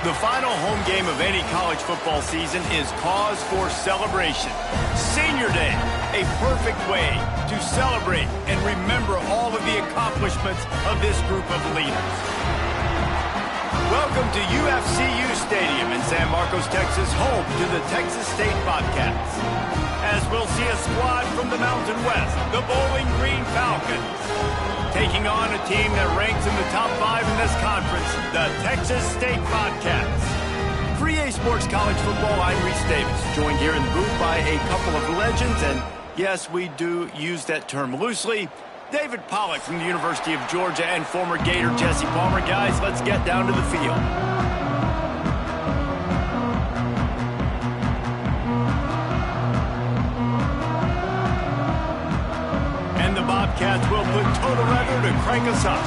The final home game of any college football season is cause for celebration. Senior Day, a perfect way to celebrate and remember all of the accomplishments of this group of leaders. Welcome to UFCU Stadium in San Marcos, Texas, home to the Texas State Bobcats. As we'll see a squad from the Mountain West, the Bowling Green Falcons, taking on a team that ranks in the top 5 in this conference, the Texas State Bobcats. For EA Sports College Football, I'm Reese Davis, joined here in the booth by a couple of legends, and yes, we do use that term loosely. David Pollack from the University of Georgia and former Gator Jesse Palmer. Guys, let's get down to the field. And the Bobcats will put toe to leather to crank us up.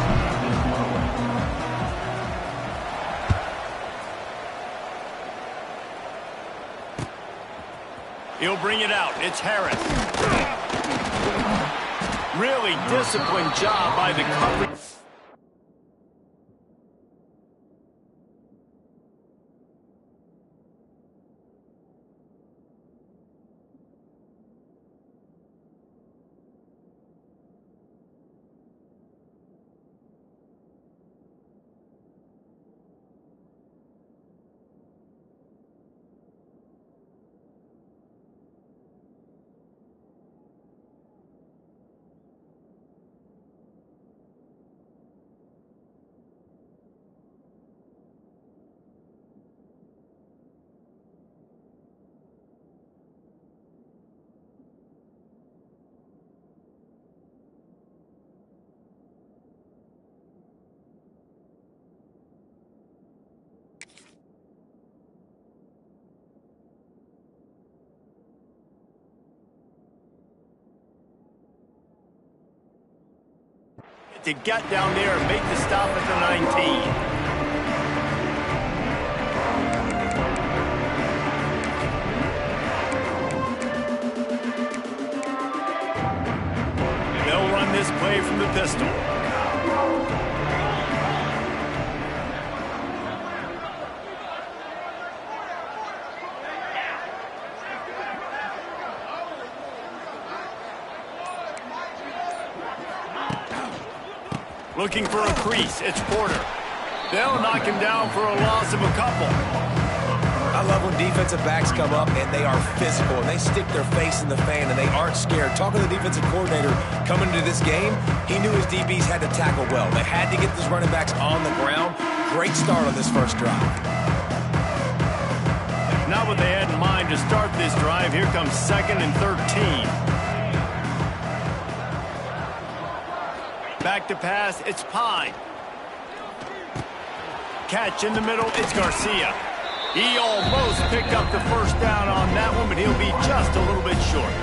He'll bring it out. It's Harris. Really disciplined job by the coverage. To get down there and make the stop at the 19. They'll run this play from the pistol. Looking for a crease, it's Porter. They'll knock him down for a loss of a couple. I love when defensive backs come up and they are physical and they stick their face in the fan and they aren't scared. Talking to the defensive coordinator coming into this game, he knew his DBs had to tackle well. They had to get these running backs on the ground. Great start on this first drive. Not what they had in mind to start this drive. Here comes 2nd and 13. Back to pass, it's Pine. Catch in the middle, it's Garcia. He almost picked up the first down on that one, but he'll be just a little bit short.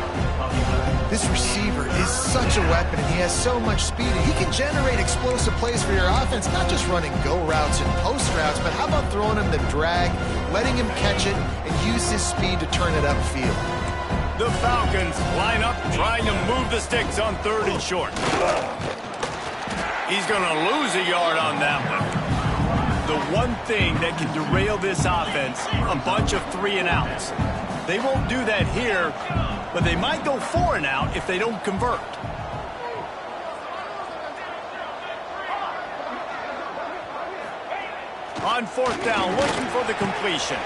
This receiver is such a weapon, and he has so much speed. He can generate explosive plays for your offense, not just running go routes and post routes, but how about throwing him the drag, letting him catch it, and use his speed to turn it upfield. The Falcons line up, trying to move the sticks on 3rd and short. He's going to lose a yard on that one. The one thing that can derail this offense, a bunch of 3 and outs. They won't do that here, but they might go 4 and out if they don't convert. On 4th down, looking for the completion.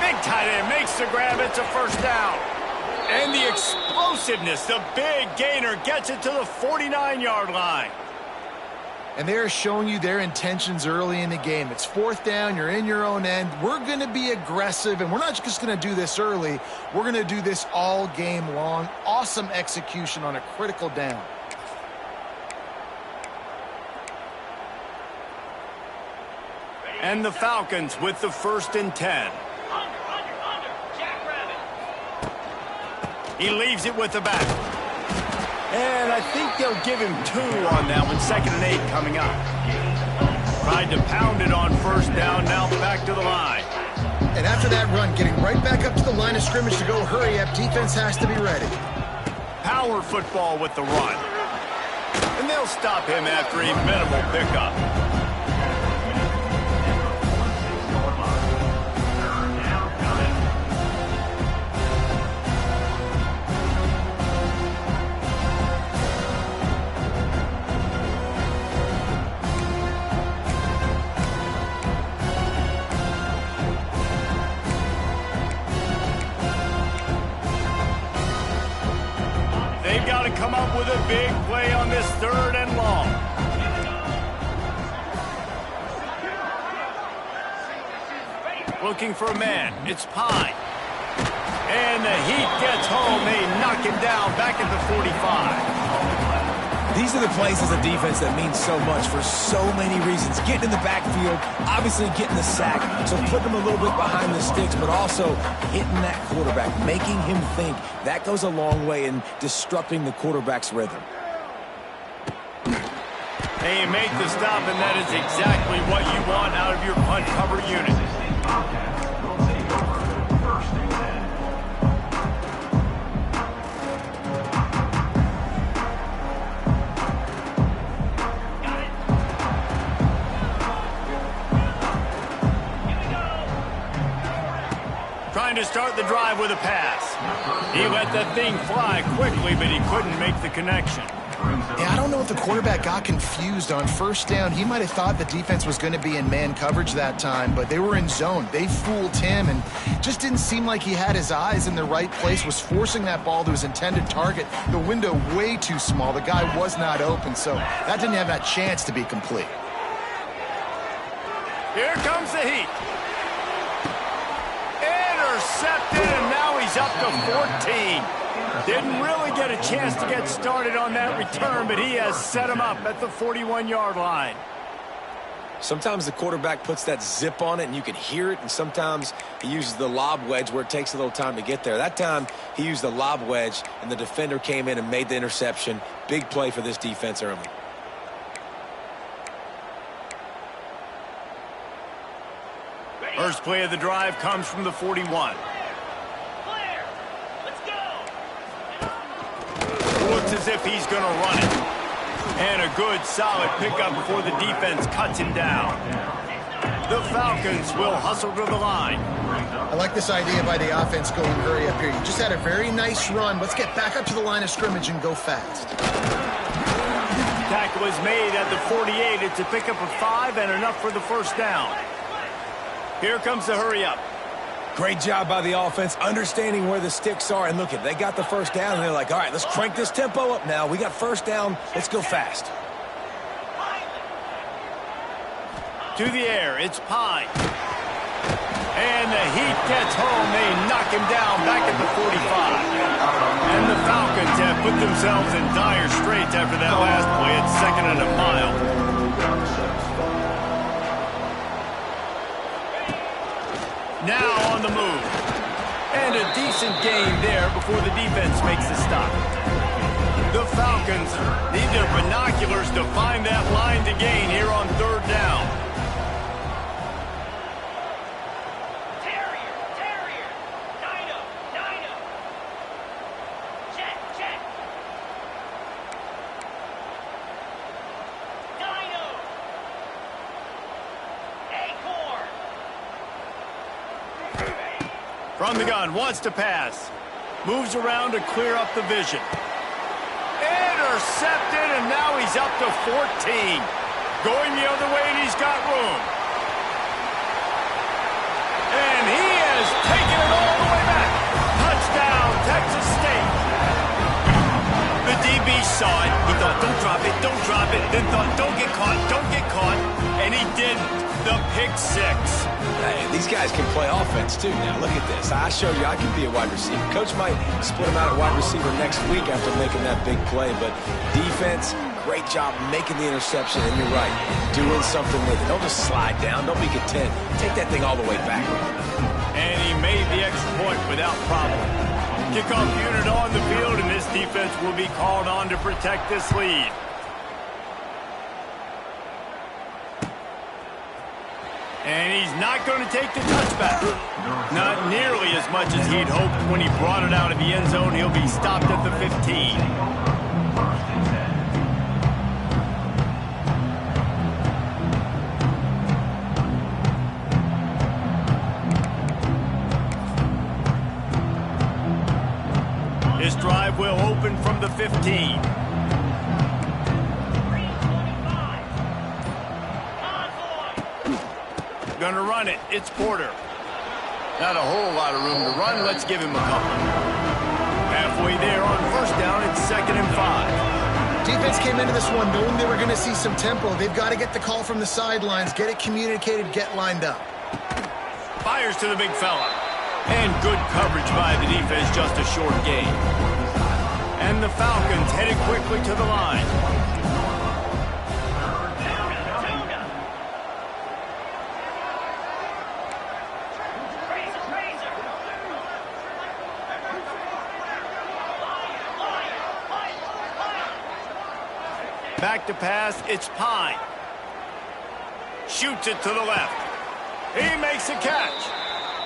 Big tight end makes the grab. It's a first down. And the explosiveness, the big gainer gets it to the 49-yard line. And they're showing you their intentions early in the game. It's 4th down, you're in your own end. We're going to be aggressive, and we're not just going to do this early. We're going to do this all game long. Awesome execution on a critical down. And the Falcons with the 1st and 10. He leaves it with the back. And I think they'll give him 2 on that one. 2nd and 8 coming up. Tried to pound it on 1st down, now back to the line. And after that run, getting right back up to the line of scrimmage to go hurry up, defense has to be ready. Power football with the run. And they'll stop him after a minimal pickup. with a big play on this 3rd and long. Looking for a man. It's Pine. And the Heat gets home. They knock him down back at the 45. These are the plays as a defense that mean so much for so many reasons. Getting in the backfield, obviously getting the sack, so putting him a little bit behind the sticks, but also hitting that quarterback, making him think. That goes a long way in disrupting the quarterback's rhythm. They make the stop, and that is exactly what you want out of your punt cover unit. Trying to start the drive with a pass. He let that thing fly quickly, but he couldn't make the connection. Yeah, I don't know if the quarterback got confused on 1st down. He might have thought the defense was going to be in man coverage that time, but they were in zone. They fooled him and just didn't seem like he had his eyes in the right place, was forcing that ball to his intended target. The window way too small. The guy was not open, so that didn't have that chance to be complete. Here comes the Heat. Intercepted, and now he's up to 14. Didn't really get a chance to get started on that return, but he has set him up at the 41-yard line. Sometimes the quarterback puts that zip on it and you can hear it, and sometimes he uses the lob wedge where it takes a little time to get there. That time he used the lob wedge and the defender came in and made the interception. Big play for this defense early. First play of the drive comes from the 41. Looks as if he's going to run it. And a good, solid pickup before the defense cuts him down. The Falcons will hustle to the line. I like this idea by the offense going hurry up here. You just had a very nice run. Let's get back up to the line of scrimmage and go fast. Tackle is made at the 48. It's a pickup of 5 and enough for the 1st down. Here comes the hurry up. Great job by the offense, understanding where the sticks are. And look, they got the 1st down, and they're like, all right, let's crank this tempo up now. We got 1st down. Let's go fast. To the air, it's Pine. And the Heat gets home. They knock him down back at the 45. And the Falcons have put themselves in dire straits after that last play. It's 2nd and a mile. Now on the move. And a decent gain there before the defense makes the stop. The Falcons need their binoculars to find that line to gain here on 3rd down. From the gun, wants to pass. Moves around to clear up the vision. Intercepted, and now he's up to 14. Going the other way, and he's got room. And he has taken it all the way back. Touchdown, Texas State. The DB saw it. He thought, don't drop it, don't drop it. Then thought, don't get caught, don't get caught. And he didn't. The pick 6. Hey, these guys can play offense, too. Now, look at this. I showed you I can be a wide receiver. Coach might split him out at wide receiver next week after making that big play. But defense, great job making the interception. And you're right, doing something with it. Don't just slide down. Don't be content. Take that thing all the way back. And he made the extra point without problem. Kickoff unit on the field, and this defense will be called on to protect this lead. And he's not going to take the touchback. Not nearly as much as he'd hoped when he brought it out of the end zone. He'll be stopped at the 15. This drive will open from the 15. Gonna run it. It's Porter. Not a whole lot of room to run. Let's give him a couple. Halfway takeaway there on first down. It's 2nd and 5. Defense came into this one knowing they were going to see some tempo. They've got to get the call from the sidelines, get it communicated, get lined up. Fires to the big fella. And good coverage by the defense, just a short gain. And the Falcons headed quickly to the line. Back to pass, it's Pine. Shoots it to the left. He makes a catch.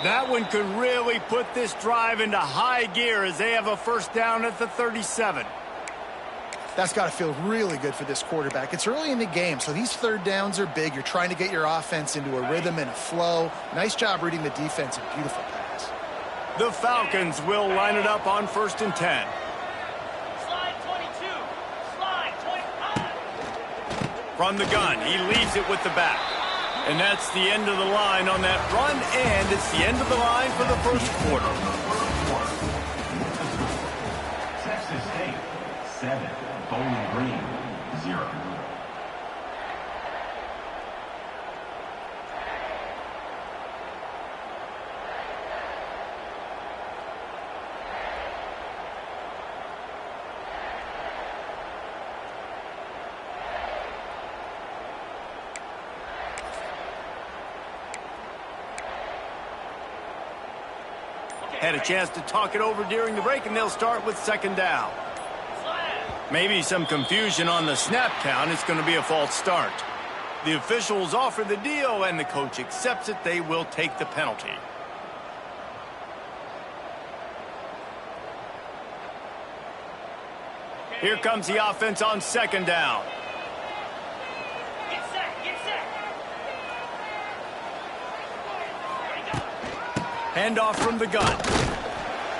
That one could really put this drive into high gear as they have a first down at the 37. That's got to feel really good for this quarterback. It's early in the game, so these third downs are big. You're trying to get your offense into a rhythm and a flow. Nice job reading the defense. A beautiful pass. The Falcons will line it up on 1st and 10. From the gun, he leaves it with the back. And that's the end of the line on that run, and it's the end of the line for the first quarter. Texas State, 7. Bowling Green, 0. Had a chance to talk it over during the break, and they'll start with 2nd down. Maybe some confusion on the snap count. It's going to be a false start. The officials offer the deal, and the coach accepts it. They will take the penalty. Here comes the offense on 2nd down. Handoff from the gun.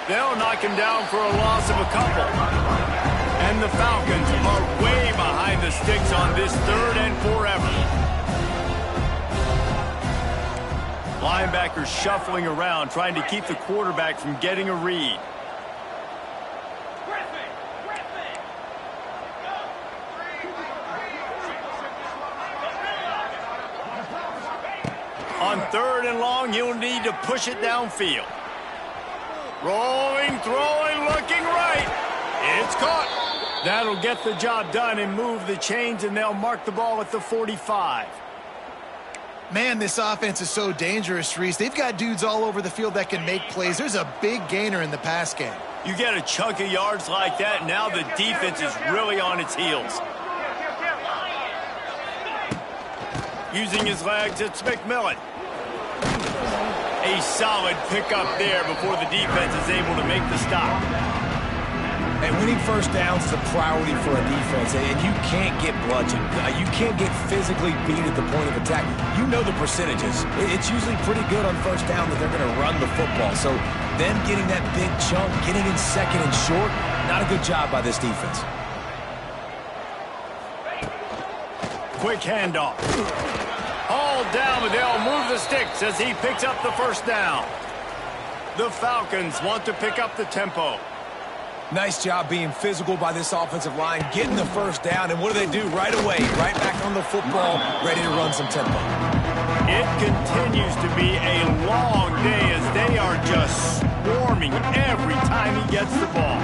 They'll knock him down for a loss of a couple. And the Falcons are way behind the sticks on this 3rd and forever. Linebackers shuffling around, trying to keep the quarterback from getting a read. On 3rd and long, you'll need to push it downfield. Rolling, throwing, looking right. It's caught. That'll get the job done and move the chains, and they'll mark the ball at the 45. Man, this offense is so dangerous, Reese. They've got dudes all over the field that can make plays. There's a big gainer in the pass game. You get a chunk of yards like that, now the defense is really on its heels. Using his legs, it's McMillan. A solid pickup there before the defense is able to make the stop. And winning first downs is a priority for a defense, and you can't get bludgeoned. You can't get physically beat at the point of attack. You know the percentages. It's usually pretty good on first down that they're going to run the football. So them getting that big chunk, getting in 2nd and short, not a good job by this defense. Quick handoff. All down, but they'll move the sticks as he picks up the first down. The Falcons want to pick up the tempo. Nice job being physical by this offensive line, getting the first down, and what do? Right away, right back on the football, ready to run some tempo. It continues to be a long day as they are just swarming every time he gets the ball.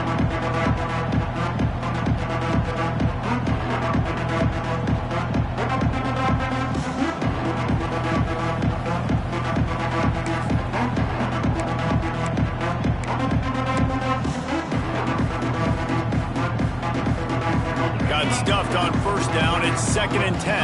Stuffed on first down. It's 2nd and 10.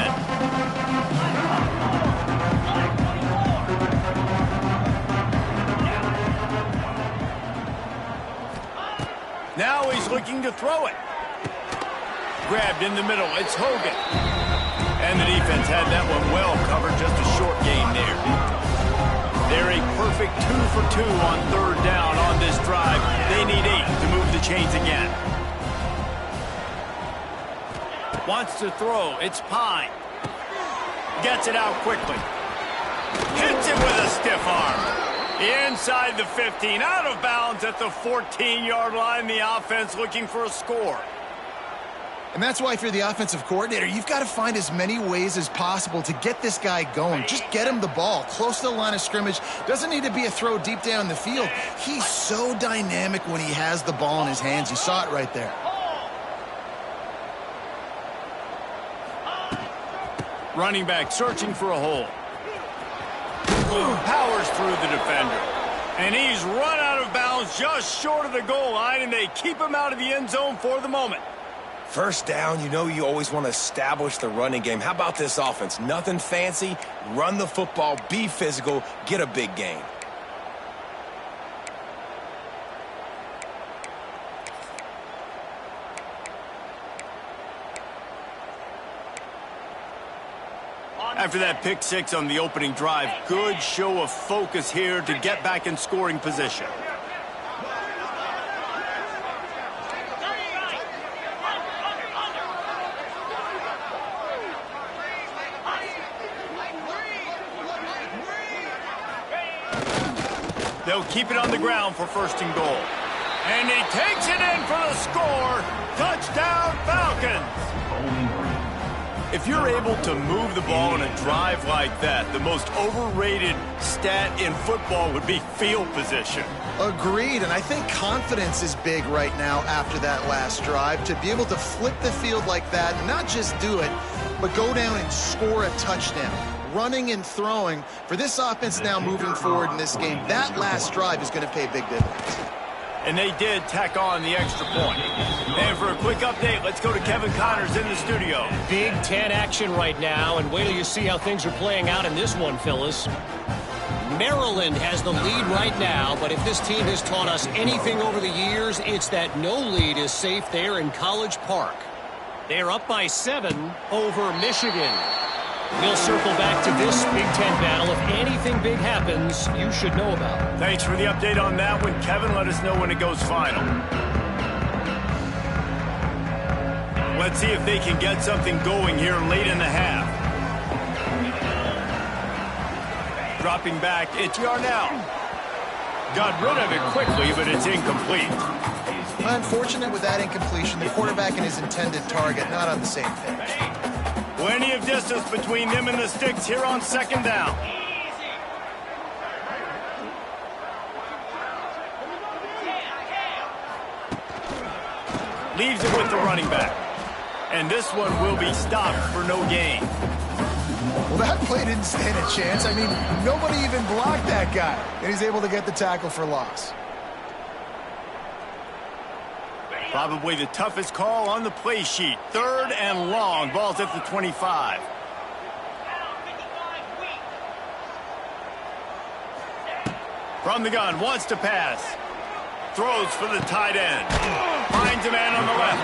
Now he's looking to throw it. Grabbed in the middle. It's Hogan. And the defense had that one well covered. Just a short gain there. They're a perfect 2 for 2 on 3rd down on this drive. They need 8 to move the chains again. Wants to throw. It's Pine. Gets it out quickly. Hits it with a stiff arm. Inside the 15, out of bounds at the 14-yard line. The offense looking for a score. And that's why if you're the offensive coordinator, you've got to find as many ways as possible to get this guy going. Just get him the ball close to the line of scrimmage. Doesn't need to be a throw deep down the field. He's so dynamic when he has the ball in his hands. You saw it right there. Running back searching for a hole. Powers through the defender. And he's run out of bounds just short of the goal line, and they keep him out of the end zone for the moment. First down, you know you always want to establish the running game. How about this offense? Nothing fancy. Run the football, be physical, get a big gain. After that pick six on the opening drive, good show of focus here to get back in scoring position. They'll keep it on the ground for first and goal. And he takes it in for the score. Touchdown, Falcons! If you're able to move the ball in a drive like that, the most overrated stat in football would be field position. Agreed, and I think confidence is big right now after that last drive. To be able to flip the field like that, and not just do it, but go down and score a touchdown. Running and throwing, for this offense now moving forward in this game, that last drive is going to pay big dividends. And they did tack on the extra point. And for a quick update, let's go to Kevin Connors in the studio. Big Ten action right now, and wait till you see how things are playing out in this one, Phyllis. Maryland has the lead right now, but if this team has taught us anything over the years, it's that no lead is safe there in College Park. They're up by 7 over Michigan. We'll circle back to this Big Ten battle. If anything big happens, you should know about it. Thanks for the update on that one, Kevin. Let us know when it goes final. Let's see if they can get something going here late in the half. Dropping back, it's Yarnell. Got rid of it quickly, but it's incomplete. Unfortunate with that incompletion. The quarterback and his intended target not on the same page. Plenty of distance between them and the sticks here on second down. Leaves it with the running back. And this one will be stopped for no gain. Well, that play didn't stand a chance. I mean, nobody even blocked that guy. And he's able to get the tackle for loss. Probably the toughest call on the play sheet. 3rd and long. Ball's at the 25. From the gun, wants to pass. Throws for the tight end. Finds a man on the left.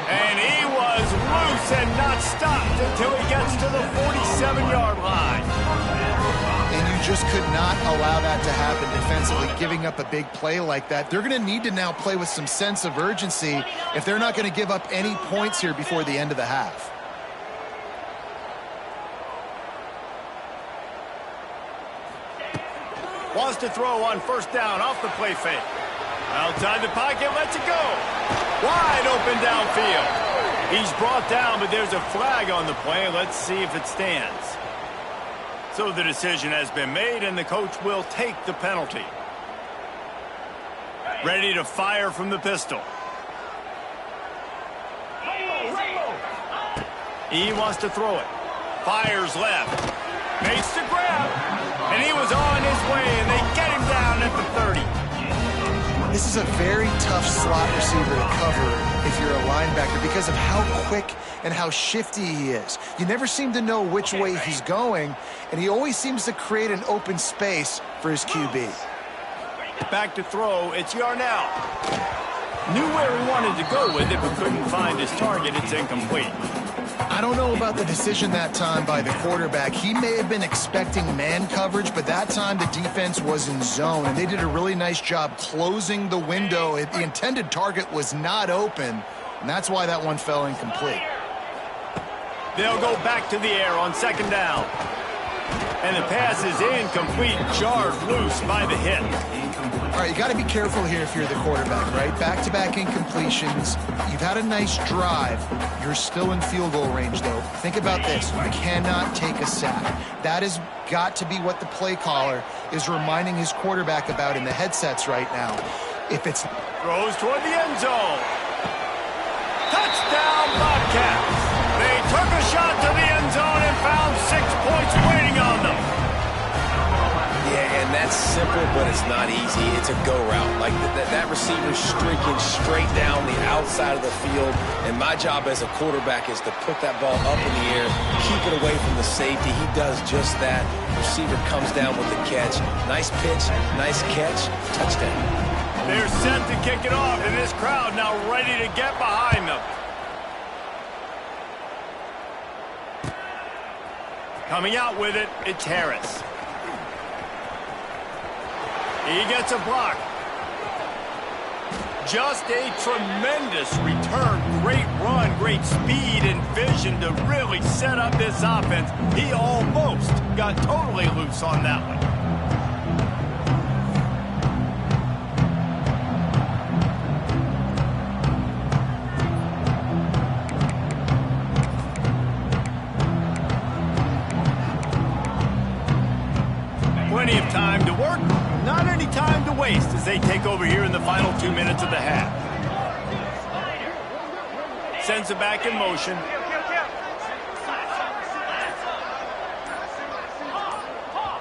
And he was loose and not stopped until he gets to the 47-yard line. And you just could not allow that to happen defensively, giving up a big play like that. They're going to need to now play with some sense of urgency if they're not going to give up any points here before the end of the half. Wants to throw on first down off the play fake. Outside the pocket, lets it go. Wide open downfield. He's brought down, but there's a flag on the play. Let's see if it stands. So the decision has been made, and the coach will take the penalty. Ready to fire from the pistol. He wants to throw it. Fires left. Makes the grab. And he was on his way, and they get him down at the 30. This is a very tough slot receiver to cover if you're a linebacker because of how quick and how shifty he is. You never seem to know which way he's going, and he always seems to create an open space for his QB. Back to throw, it's Yarnell. Knew where he wanted to go with it, but couldn't find his target. It's incomplete. I don't know about the decision that time by the quarterback. He may have been expecting man coverage, but that time the defense was in zone, and they did a really nice job closing the window. The intended target was not open, and that's why that one fell incomplete. They'll go back to the air on second down. And the pass is incomplete, jarred loose by the hit. All right, you got to be careful here if you're the quarterback, right? Back-to-back incompletions. You've had a nice drive. You're still in field goal range, though. Think about this. You cannot take a sack. That has got to be what the play caller is reminding his quarterback about in the headsets right now. If it's... Throws toward the end zone. Touchdown, Bobcats. They took a shot to the end zone and found 6 points waiting on them. Yeah, and that's simple, but it's not easy. It's a go route. Like that receiver's streaking straight down the outside of the field, and my job as a quarterback is to put that ball up in the air, keep it away from the safety. He does just that. Receiver comes down with the catch. Nice pitch, nice catch, touchdown. They're set to kick it off, and this crowd now ready to get behind them. Coming out with it, it's Harris. He gets a block. Just a tremendous return. Great run, great speed and vision to really set up this offense. He almost got totally loose on that one. Plenty of time to work, not any time to waste as they take over here in the final 2 minutes of the half. Sends it back in motion.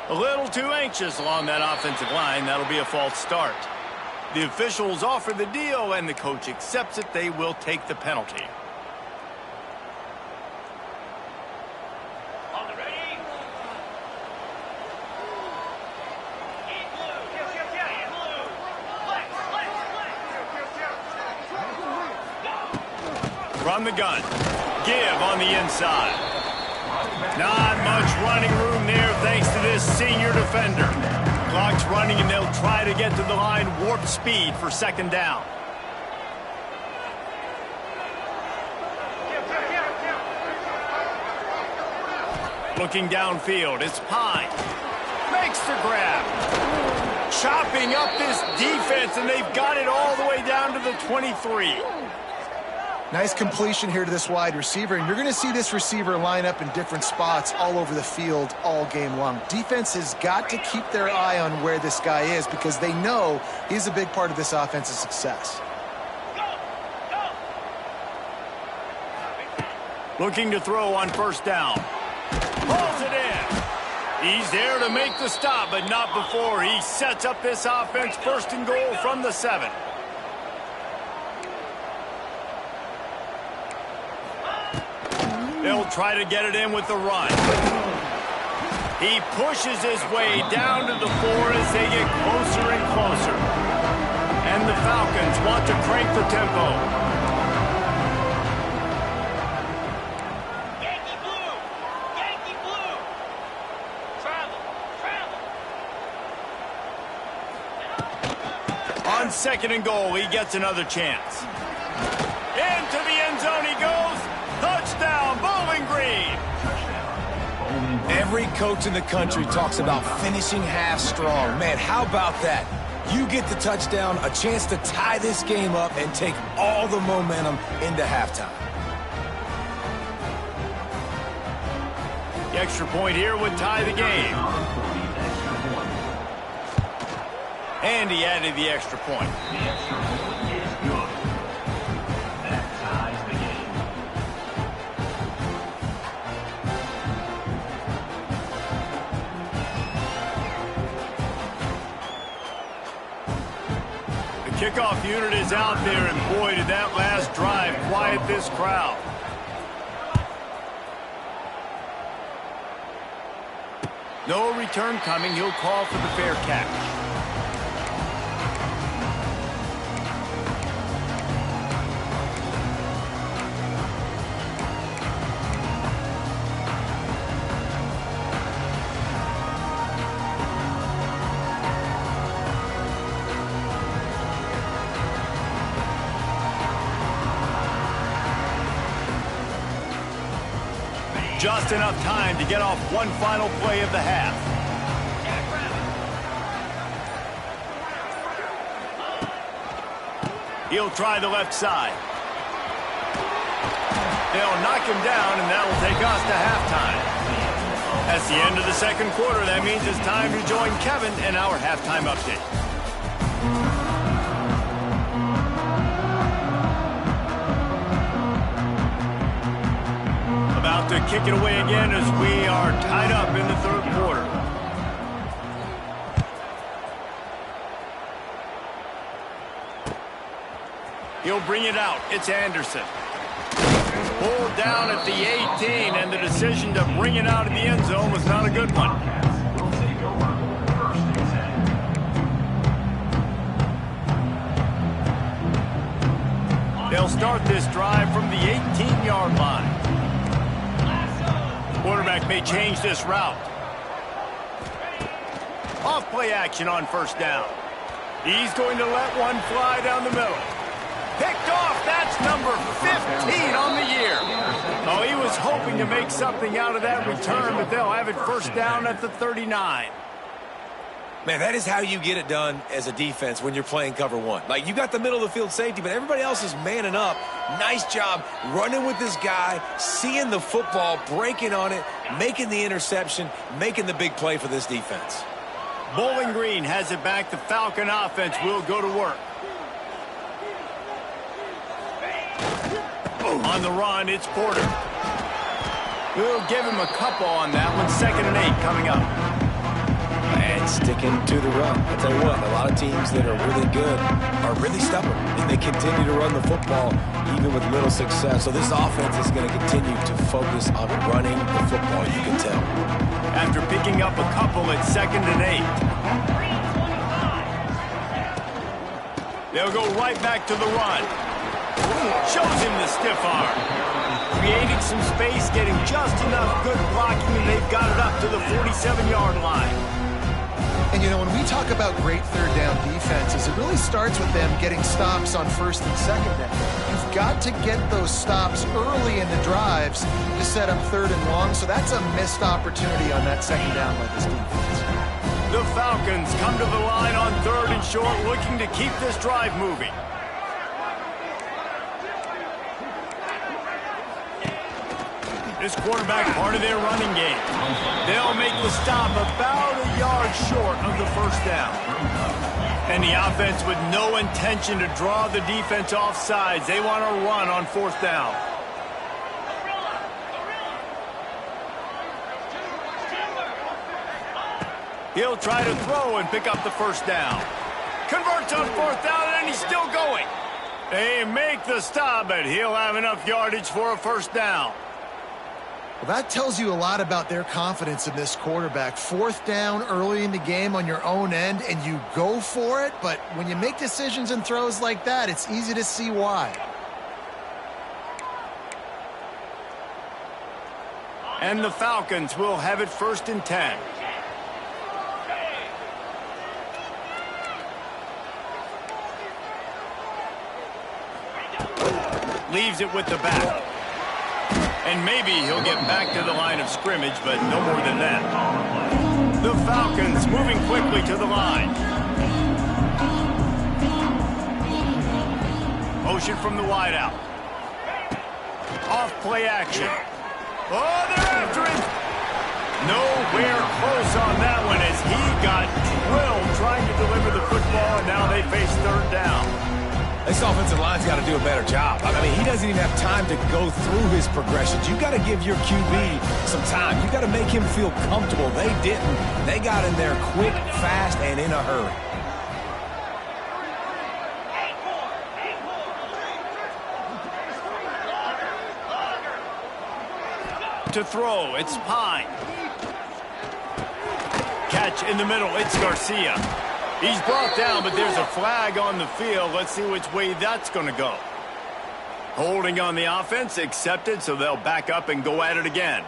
A little too anxious along that offensive line. That'll be a false start. The officials offer the deal and the coach accepts it. They will take the penalty. From the gun. Give on the inside. Not much running room there thanks to this senior defender. Clock's running and they'll try to get to the line warp speed for second down. Looking downfield, it's Pine. Makes the grab. Chopping up this defense and they've got it all the way down to the 23. Nice completion here to this wide receiver, and you're going to see this receiver line up in different spots all over the field all game long. Defense has got to keep their eye on where this guy is because they know he's a big part of this offense's success. Looking to throw on first down. Pulls it in. He's there to make the stop, but not before he sets up this offense first and goal from the 7. They'll try to get it in with the run. He pushes his way down to the 4 as they get closer and closer. And the Falcons want to crank the tempo. Yankee blue! Yankee blue! Travel! On second and goal, he gets another chance. Into the end zone he goes. Touchdown, Bowling Green! Every coach in the country talks about finishing half strong. Man, how about that? You get the touchdown, a chance to tie this game up and take all the momentum into halftime. The extra point here would tie the game. And he added the extra point. The extra point is good. That ties the game. The kickoff unit is out there, and boy, did that last drive quiet this crowd. No return coming. He'll call for the fair catch. Just enough time to get off one final play of the half. He'll try the left side. They'll knock him down, and that will take us to halftime. That's the end of the second quarter. That means it's time to join Kevin in our halftime update. About to kick it away again as we are tied up in the third quarter. He'll bring it out. It's Anderson. Pulled down at the 18, and the decision to bring it out of the end zone was not a good one. Will take over first and 10. They'll start this drive from the 18-yard line. Quarterback may change this route. Off play action on first down. He's going to let one fly down the middle. Picked off. That's number 15 on the year. Oh, he was hoping to make something out of that return, but they'll have it first down at the 39. Man, that is how you get it done as a defense when you're playing cover one. Like, you got the middle of the field safety, but everybody else is manning up. Nice job running with this guy, seeing the football, breaking on it, making the interception, making the big play for this defense. Bowling Green has it back. The Falcon offense will go to work. On the run, it's Porter. We'll give him a couple on that one. 2nd and 8 coming up. And sticking to the run. I'll tell you what, a lot of teams that are really good are really stubborn, and they continue to run the football even with little success. So this offense is going to continue to focus on running the football, you can tell. After picking up a couple at 2nd and 8. They'll go right back to the run. Shows him the stiff arm. Creating some space, getting just enough good blocking, and they've got it up to the 47-yard line. And, you know, when we talk about great third down defenses, it really starts with them getting stops on first and second down. You've got to get those stops early in the drives to set up third and long, so that's a missed opportunity on that second down by this defense. The Falcons come to the line on 3rd and short, looking to keep this drive moving. This quarterback part of their running game. They'll make the stop about a yard short of the first down. And the offense with no intention to draw the defense off sides. They want to run on 4th down. He'll try to throw and pick up the first down. Converts on 4th down, and he's still going. They make the stop, but he'll have enough yardage for a first down. Well, that tells you a lot about their confidence in this quarterback. 4th down early in the game on your own end, and you go for it, but when you make decisions and throws like that, it's easy to see why. And the Falcons will have it 1st and 10. Leaves it with the back. And maybe he'll get back to the line of scrimmage, but no more than that. The Falcons moving quickly to the line. Motion from the wideout. Off play action. Oh, they're after him. Nowhere close on that one as he got drilled trying to deliver the football, and now they face 3rd down. This offensive line's got to do a better job. I mean, he doesn't even have time to go through his progressions. You've got to give your QB some time. You've got to make him feel comfortable. They didn't. They got in there quick, fast, and in a hurry. To throw, it's Pine. Catch in the middle, it's Garcia. He's brought down, but there's a flag on the field. Let's see which way that's going to go. Holding on the offense, accepted, so they'll back up and go at it again.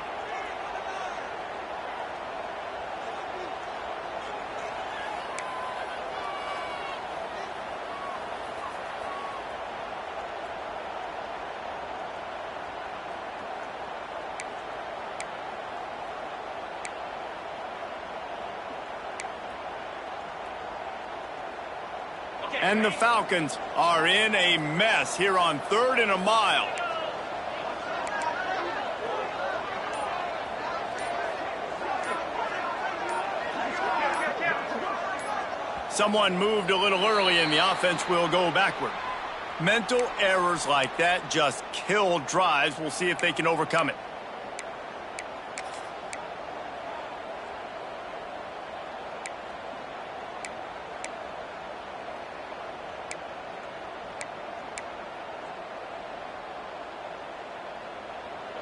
And the Falcons are in a mess here on 3rd and a mile. Someone moved a little early and the offense will go backward. Mental errors like that just kill drives. We'll see if they can overcome it.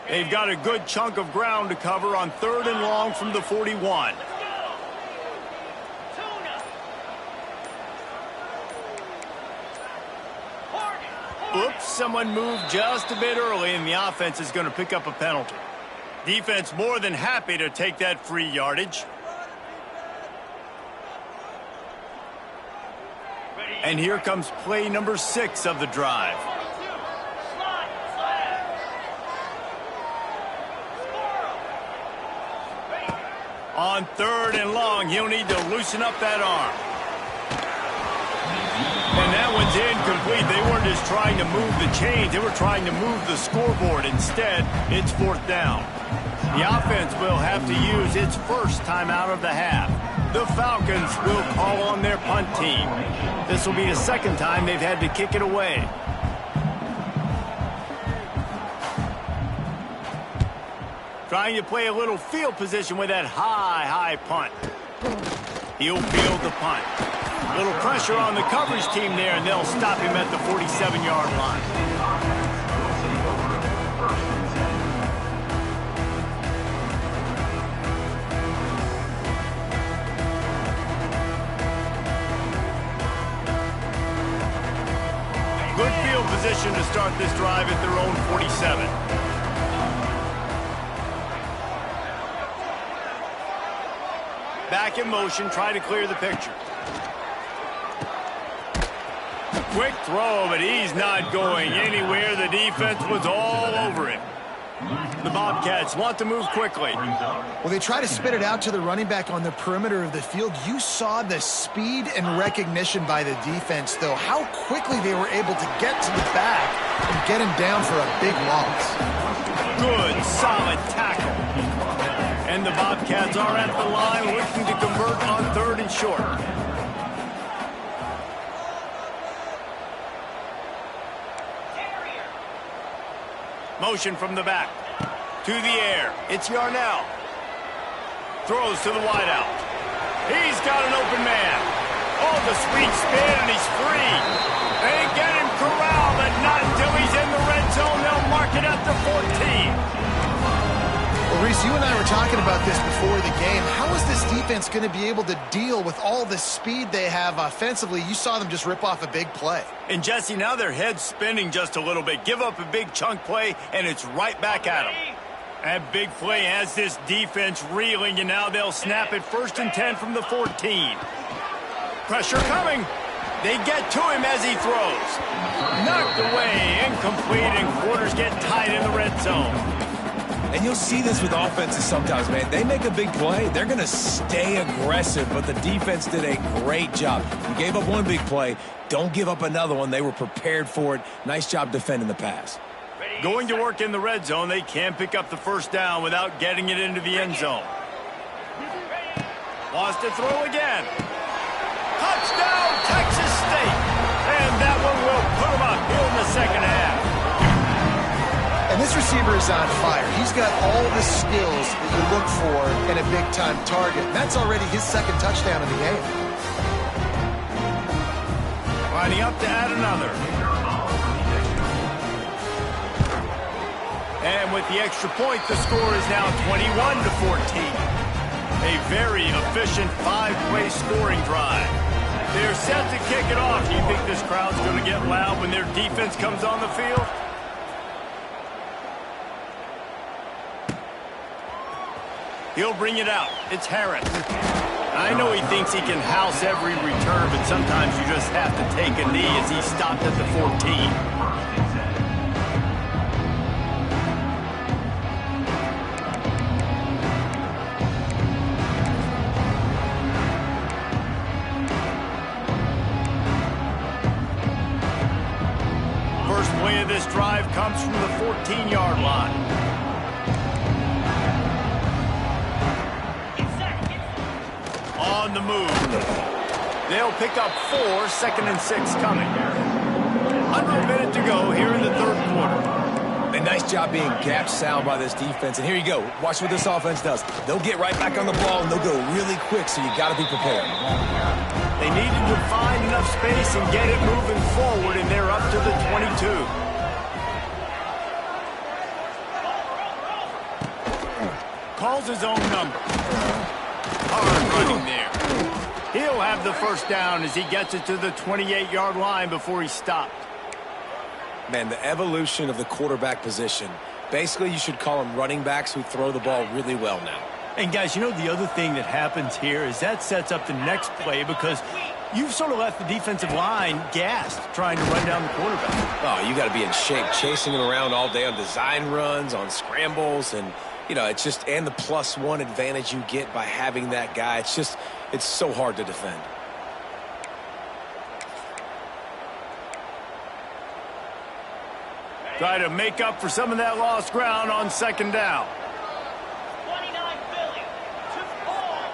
They've got a good chunk of ground to cover on 3rd and long from the 41. Oops, someone moved just a bit early, and the offense is going to pick up a penalty. Defense more than happy to take that free yardage. And here comes play number 6 of the drive. On 3rd and long, he'll need to loosen up that arm. And that one's incomplete. They weren't just trying to move the chains. They were trying to move the scoreboard. Instead, it's 4th down. The offense will have to use its first timeout of the half. The Falcons will call on their punt team. This will be the second time they've had to kick it away. Trying to play a little field position with that high punt. He'll field the punt. A little pressure on the coverage team there, and they'll stop him at the 47-yard line. Good field position to start this drive at their own 47. Back in motion, try to clear the picture. Quick throw, but he's not going anywhere. The defense was all over him. The Bobcats want to move quickly. Well, they try to spit it out to the running back on the perimeter of the field. You saw the speed and recognition by the defense, though, how quickly they were able to get to the back and get him down for a big loss. Good, solid tackle. And the Bobcats are at the line looking to convert on 3rd and short. Motion from the back. To the air. It's Yarnell. Throws to the wideout. He's got an open man. Oh, the sweet spin, and he's free. They get him corralled, but not until he's in the red zone. They'll mark it at the 14. Well, Reese, you and I were talking about this before the game. How is this defense going to be able to deal with all the speed they have offensively? You saw them just rip off a big play. And, Jesse, now their head's spinning just a little bit. Give up a big chunk play, and it's right back at them. That big play has this defense reeling, and now they'll snap it 1st and 10 from the 14. Pressure coming. They get to him as he throws. Knocked away, incomplete, and quarters get tight in the red zone. And you'll see this with offenses sometimes, man. They make a big play, they're going to stay aggressive, but the defense did a great job. You gave up one big play, don't give up another one. They were prepared for it. Nice job defending the pass. Going to work in the red zone, they can pick up the 1st down without getting it into the end zone. Wants to throw again. Touchdown, Texas State. And that one will put them up here in the second half. And this receiver is on fire. He's got all the skills that you look for in a big-time target. That's already his 2nd touchdown of the game. Lining up to add another. And with the extra point, the score is now 21-14. A very efficient 5-play scoring drive. They're set to kick it off. Do you think this crowd's going to get loud when their defense comes on the field? He'll bring it out. It's Harris. I know he thinks he can house every return, but sometimes you just have to take a knee as he stopped at the 14. drive comes from the 14-yard line. On the move. They'll pick up 4, 2nd and 6 coming. Under a minute to go here in the third quarter. A nice job being gap sound by this defense. And here you go. Watch what this offense does. They'll get right back on the ball, and they'll go really quick, so you got to be prepared. They needed to find enough space and get it moving forward, and they're up to the 22. Calls his own number. Hard running there. He'll have the first down as he gets it to the 28-yard line before he stopped. Man, the evolution of the quarterback position. Basically, you should call them running backs who throw the ball really well now. And, guys, you know the other thing that happens here is that sets up the next play because you've sort of left the defensive line gassed trying to run down the quarterback. Oh, you got to be in shape, chasing him around all day on design runs, on scrambles, and, you know, it's just, and the +1 advantage you get by having that guy. It's just, it's so hard to defend. Try to make up for some of that lost ground on 2nd down. 29 Philly. 2 ball.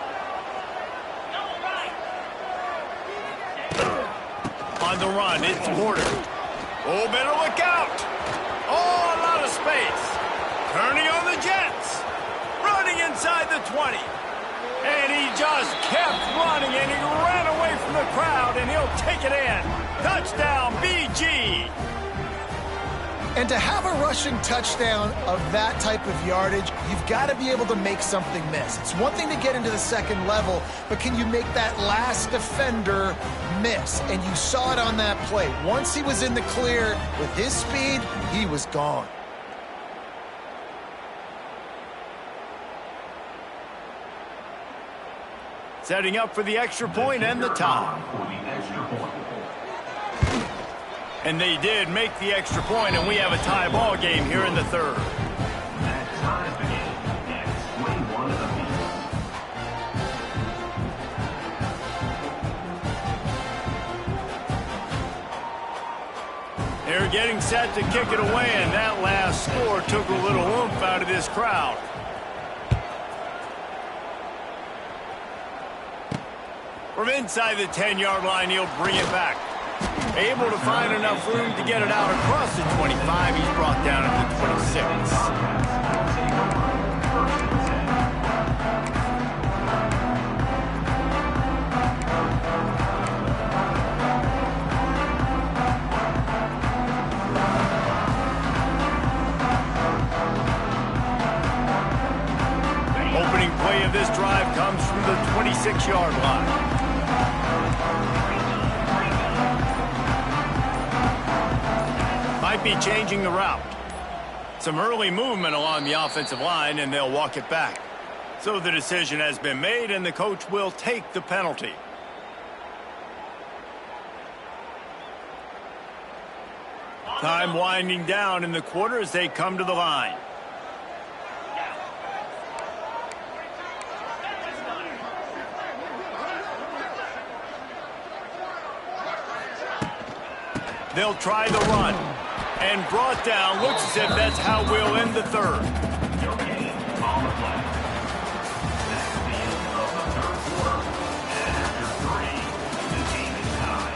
Double right. On the run, it's Porter. Oh, better look out. Oh, a lot of space. Turning on the Jets. Running inside the 20. And he just kept running, and he ran away from the crowd, and he'll take it in. Touchdown, BG. And to have a rushing touchdown of that type of yardage, you've got to be able to make something miss. It's one thing to get into the second level, but can you make that last defender miss? And you saw it on that play. Once he was in the clear with his speed, he was gone. Setting up for the extra point and the tie. And they did make the extra point, and we have a tie ball game here in the third. That ties the game at 21 apiece. They're getting set to kick it away, and that last score took a little oomph out of this crowd. From inside the 10-yard line, he'll bring it back. Able to find enough room to get it out across the 25. He's brought down at the 26. Opening play of this drive comes from the 26-yard line. Might be changing the route. Some early movement along the offensive line, and they'll walk it back. So the decision has been made, and the coach will take the penalty. Time winding down in the quarter as they come to the line. They'll try the run. And brought down. Looks as if that's how we'll end the third. Your game on the play. That's the end of the third quarter. And after 3, the game is tied.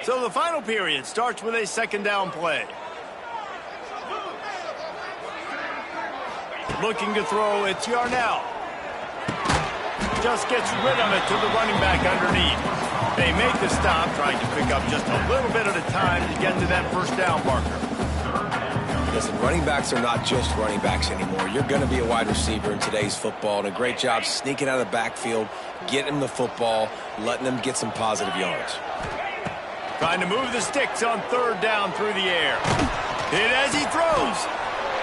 So the final period starts with a 2nd down play. Looking to throw, it's Yarnell. Just gets rid of it to the running back underneath. They make the stop, trying to pick up just a little bit at a time to get to that first down marker. Listen, running backs are not just running backs anymore. You're going to be a wide receiver in today's football, and a great job sneaking out of the backfield, getting them the football, letting them get some positive yards. Trying to move the sticks on 3rd down through the air. Hit as he throws.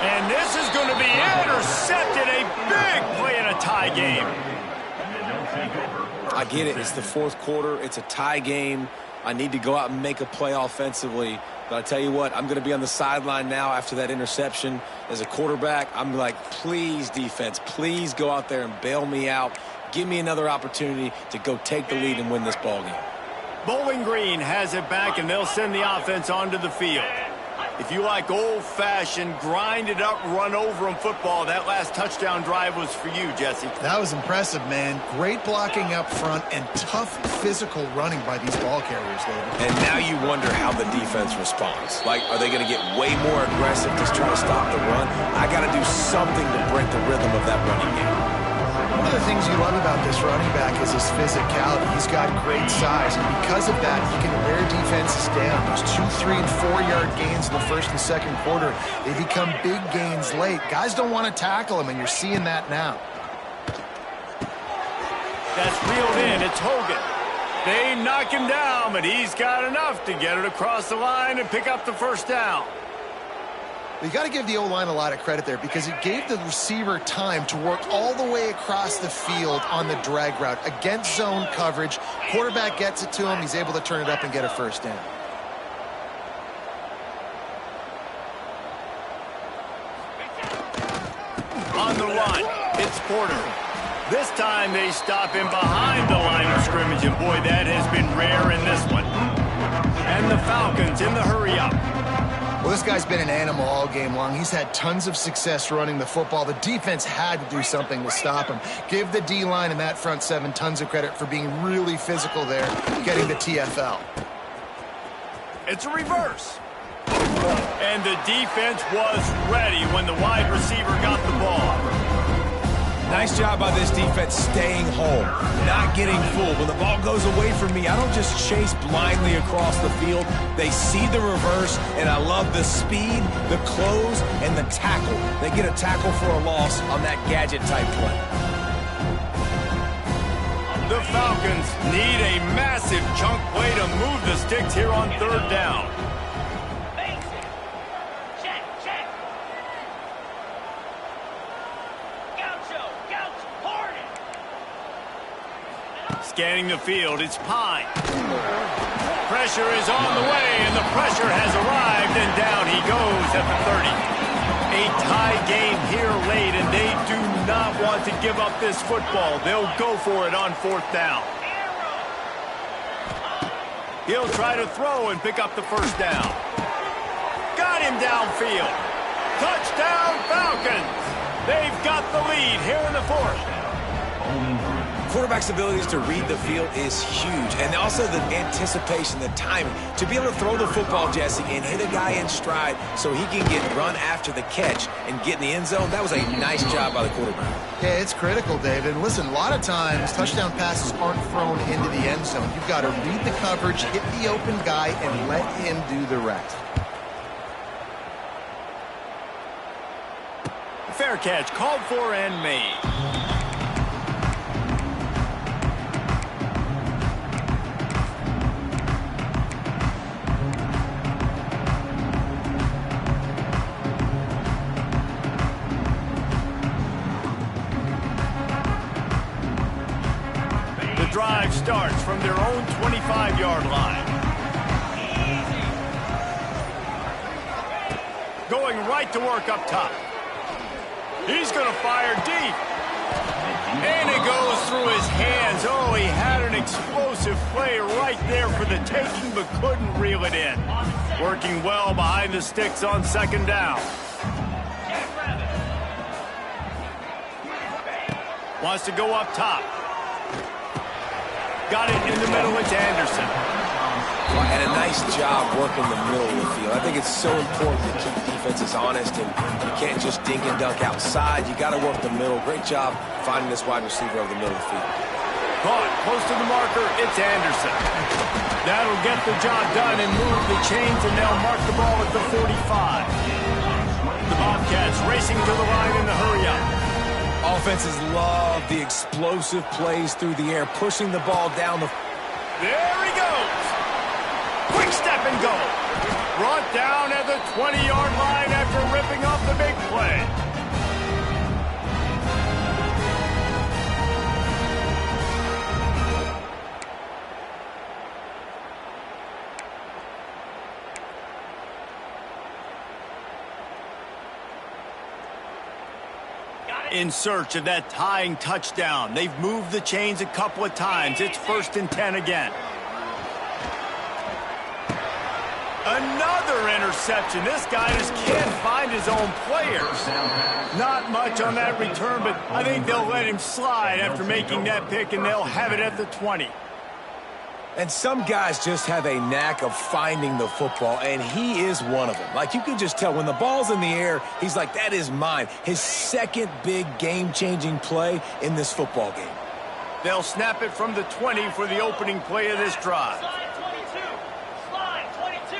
And this is going to be intercepted. A big play in a tie game. take over. I get it. It's the fourth quarter. It's a tie game. I need to go out and make a play offensively. But I tell you what, I'm going to be on the sideline now after that interception. As a quarterback, I'm like, please, defense, please go out there and bail me out. Give me another opportunity to go take the lead and win this ball game. Bowling Green has it back, and they'll send the offense onto the field. If you like old-fashioned, grind-it-up, run-over-'em football, that last touchdown drive was for you, Jesse. That was impressive, man. Great blocking up front and tough physical running by these ball carriers, David. And now you wonder how the defense responds. Like, are they going to get way more aggressive to try to stop the run? I got to do something to break the rhythm of that running game. One of the things you love about this running back is his physicality. He's got great size, and because of that, he can wear defenses down. Those 2, 3, and 4-yard gains in the first and second quarter, they become big gains late. Guys don't want to tackle him, and you're seeing that now. That's reeled in. It's Hogan. They knock him down, but he's got enough to get it across the line and pick up the first down. You got to give the O-line a lot of credit there because it gave the receiver time to work all the way across the field on the drag route against zone coverage. Quarterback gets it to him. He's able to turn it up and get a first down. On the run, it's Porter. This time they stop him behind the line of scrimmage, and boy, that has been rare in this one. And the Falcons in the hurry-up. Well, this guy's been an animal all game long. He's had tons of success running the football. The defense had to do something to stop him. Give the D-line and that front seven tons of credit for being really physical there, getting the TFL. It's a reverse. And the defense was ready when the wide receiver got the ball. Nice job by this defense staying home, not getting fooled. When the ball goes away from me, I don't just chase blindly across the field. They see the reverse, and I love the speed, the close, and the tackle. They get a tackle for a loss on that gadget-type play. The Falcons need a massive chunk play to move the sticks here on third down. Scanning the field, it's Pine. Pressure is on the way, and the pressure has arrived, and down he goes at the 30. A tie game here late, and they do not want to give up this football. They'll go for it on fourth down. He'll try to throw and pick up the first down. Got him downfield. Touchdown, Falcons! They've got the lead here in the fourth. Quarterback's abilities to read the field is huge, and also the anticipation, the timing. To be able to throw the football, Jesse, and hit a guy in stride so he can get run after the catch and get in the end zone, that was a nice job by the quarterback. Yeah, it's critical, David. Listen, a lot of times touchdown passes aren't thrown into the end zone. You've got to read the coverage, hit the open guy, and let him do the rest. Fair catch, called for and made. Drive starts from their own 25-yard line. Going right to work up top. He's going to fire deep. And it goes through his hands. Oh, he had an explosive play right there for the taking, but couldn't reel it in. Working well behind the sticks on second down. Wants to go up top. Got it in the middle, it's Anderson. And a nice job working the middle of the field. I think it's so important to keep defenses honest, and you can't just dink and dunk outside. You got to work the middle. Great job finding this wide receiver over the middle of the field. Caught close to the marker, it's Anderson. That'll get the job done and move the chains, and they'll mark the ball at the 45. The Bobcats racing to the line in the hurry-up. Offenses love the explosive plays through the air, pushing the ball down the... There he goes. Quick step and go. Brought down at the 20-yard line after ripping off the big play. in search of that tying touchdown. They've moved the chains a couple of times. It's 1st and 10 again. Another interception. This guy just can't find his own players. Not much on that return, but I think they'll let him slide after making that pick, and they'll have it at the 20. And some guys just have a knack of finding the football, and he is one of them. Like, you can just tell when the ball's in the air, he's like, that is mine. His second big game-changing play in this football game. They'll snap it from the 20 for the opening play of this drive. Slide 22. Slide 22.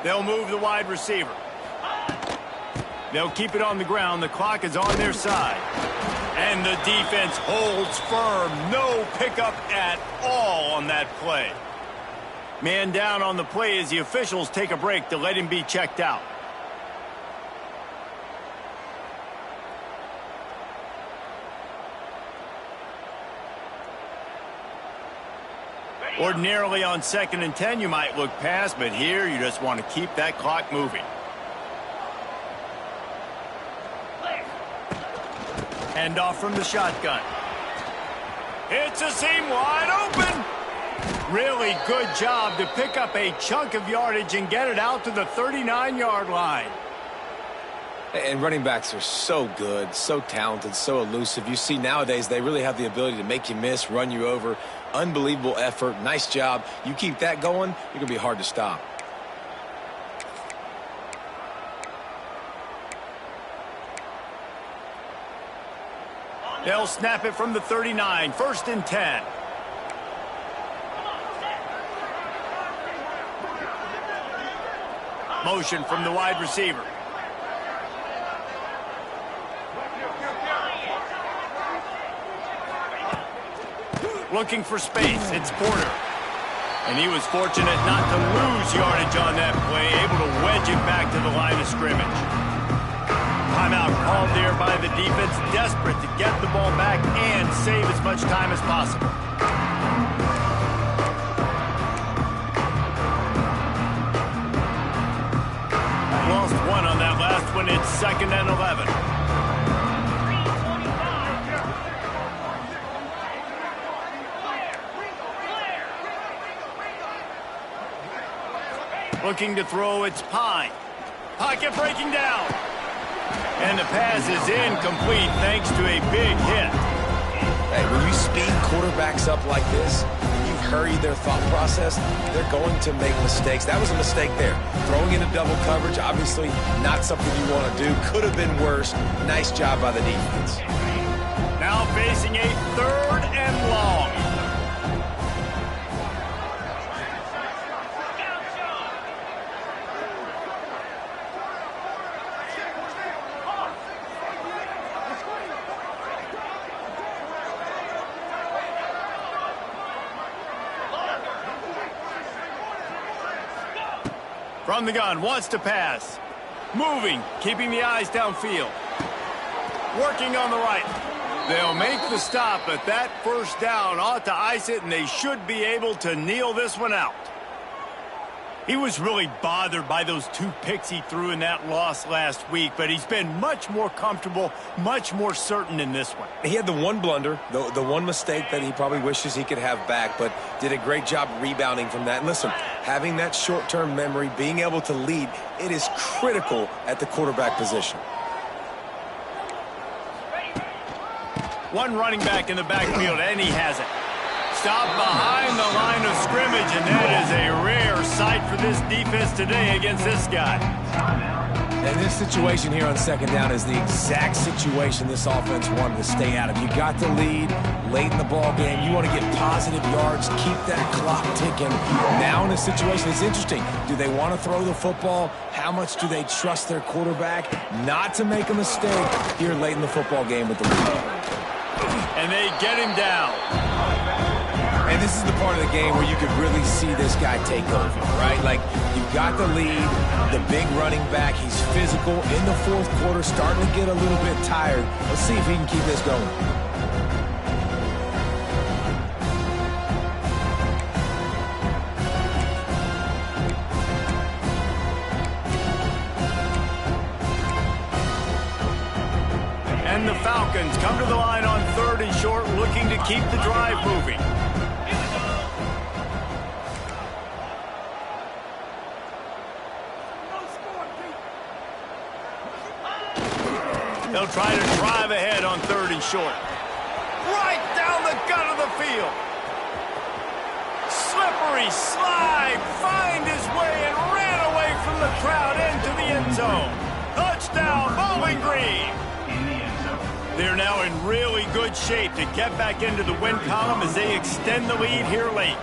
They'll move the wide receiver. They'll keep it on the ground. The clock is on their side. And the defense holds firm. No pickup at all on that play. Man down on the play as the officials take a break to let him be checked out. Ordinarily on 2nd and 10 you might look past, but here you just want to keep that clock moving. Hand off from the shotgun. It's a seam wide open. Really good job to pick up a chunk of yardage and get it out to the 39-yard line. And running backs are so good, so talented, so elusive. You see nowadays they really have the ability to make you miss, run you over. Unbelievable effort. Nice job. You keep that going, you're going to be hard to stop. They'll snap it from the 39. 1st and 10. Motion from the wide receiver. Looking for space. It's Porter. And he was fortunate not to lose yardage on that play, able to wedge it back to the line of scrimmage. Timeout called there by the defense, desperate to get the ball back and save as much time as possible. Lost one on that last one. It's 2nd and 11. Looking to throw, it's Pine. Pocket breaking down. And the pass is incomplete thanks to a big hit. Hey, when you speed quarterbacks up like this, you hurry their thought process, they're going to make mistakes. That was a mistake there. Throwing into double coverage, obviously not something you want to do. Could have been worse. Nice job by the defense. Now facing a 3rd and long. From the gun, wants to pass. Moving, keeping the eyes downfield. Working on the right. They'll make the stop, but that 1st down ought to ice it, and they should be able to kneel this one out. He was really bothered by those 2 picks he threw in that loss last week, but he's been much more comfortable, much more certain in this one. He had the one blunder, the one mistake that he probably wishes he could have back, but did a great job rebounding from that. And listen, having that short-term memory, being able to lead, it is critical at the quarterback position. One running back in the backfield, and he has it. Stopped behind the line of scrimmage, and that is a rare sight for this defense today against this guy. And this situation here on 2nd down is the exact situation this offense wanted to stay out of. You got the lead late in the ball game. You want to get positive yards, keep that clock ticking. Now in this situation, it's interesting. Do they want to throw the football? How much do they trust their quarterback not to make a mistake here late in the football game with the lead? And they get him down. And this is the part of the game where you could really see this guy take over, right? Like, you've got the lead, the big running back. He's physical in the 4th quarter, starting to get a little bit tired. Let's see if he can keep this going. And the Falcons keep the drive moving. They'll try to drive ahead on 3rd and short. Right down the gut of the field. Slippery slide, find his way and ran away from the crowd into the end zone. Touchdown, Bowling Green. They're now in really good shape to get back into the win column as they extend the lead here late.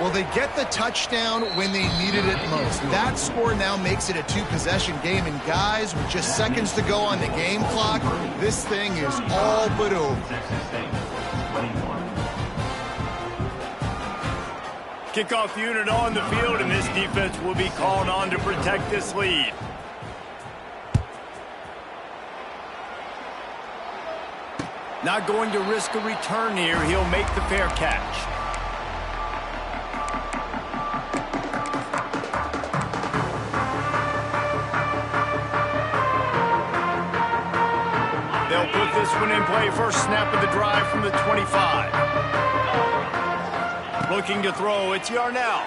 Well, they get the touchdown when they needed it most. That score now makes it a 2-possession game. And guys, with just seconds to go on the game clock, this thing is all but over. Kickoff unit on the field, and this defense will be called on to protect this lead. Not going to risk a return here. He'll make the fair catch. They'll put this one in play. First snap of the drive from the 25. Looking to throw, it's Yarnell.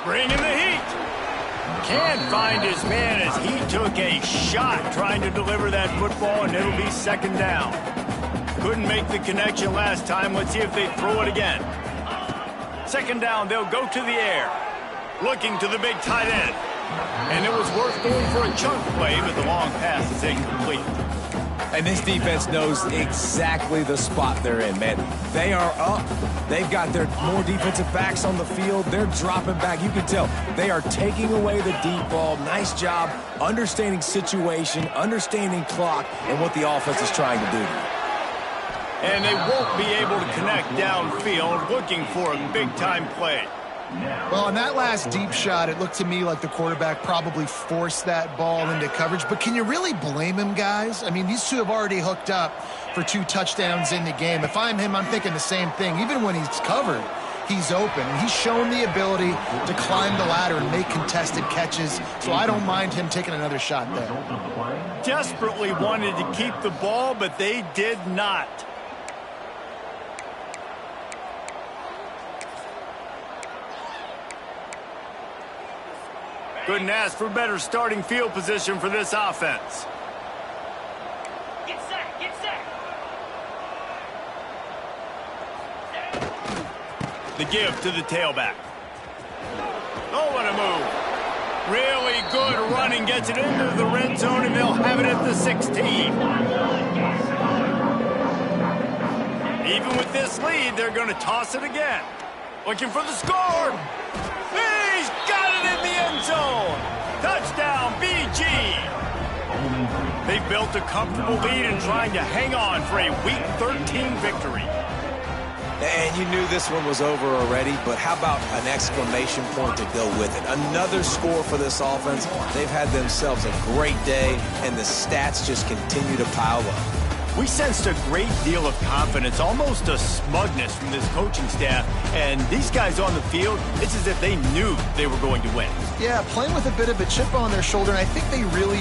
Bringing the heat. Can't find his man as he took a shot trying to deliver that football, and it'll be 2nd down. Couldn't make the connection last time. Let's see if they throw it again. 2nd down, they'll go to the air. Looking to the big tight end. And it was worth going for a chunk play, but the long pass is incomplete. And this defense knows exactly the spot they're in, man. They are up. They've got their more defensive backs on the field. They're dropping back. You can tell they are taking away the deep ball. Nice job understanding situation, understanding clock, and what the offense is trying to do. And they won't be able to connect downfield, looking for a big-time play. Well, on that last deep shot, it looked to me like the quarterback probably forced that ball into coverage. But can you really blame him, guys? I mean, these two have already hooked up for 2 touchdowns in the game. If I'm him, I'm thinking the same thing. Even when he's covered, he's open. And he's shown the ability to climb the ladder and make contested catches. So I don't mind him taking another shot there. Desperately wanted to keep the ball, but they did not. Couldn't ask for better starting field position for this offense. Get set, get set. The give to the tailback. Oh, what a move. Really good running, gets it into the red zone, and they'll have it at the 16. Even with this lead, they're going to toss it again. Looking for the score. He's got it in the end zone. Touchdown, BG. They've built a comfortable lead and trying to hang on for a Week 13 victory. And you knew this one was over already, but how about an exclamation point to go with it? Another score for this offense. They've had themselves a great day, and the stats just continue to pile up. We sensed a great deal of confidence, almost a smugness from this coaching staff. And these guys on the field, it's as if they knew they were going to win. Yeah, playing with a bit of a chip on their shoulder, and I think they really